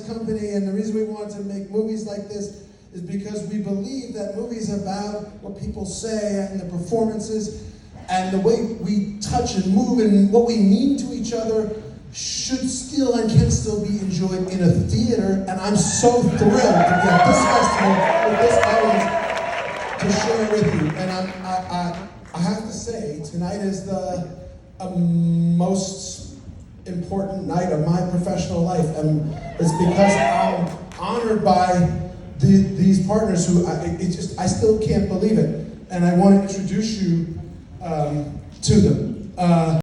this company, and the reason we wanted to make movies like this is because we believe that movies about what people say and the performances and the way we touch and move and what we mean to each other should still and can still be enjoyed in a theater. And I'm so thrilled to be at this festival with this audience to share with you. And I have to say, tonight is the most important night of my professional life, and it's because I'm honored by these partners who I still can't believe it, and I want to introduce you to them.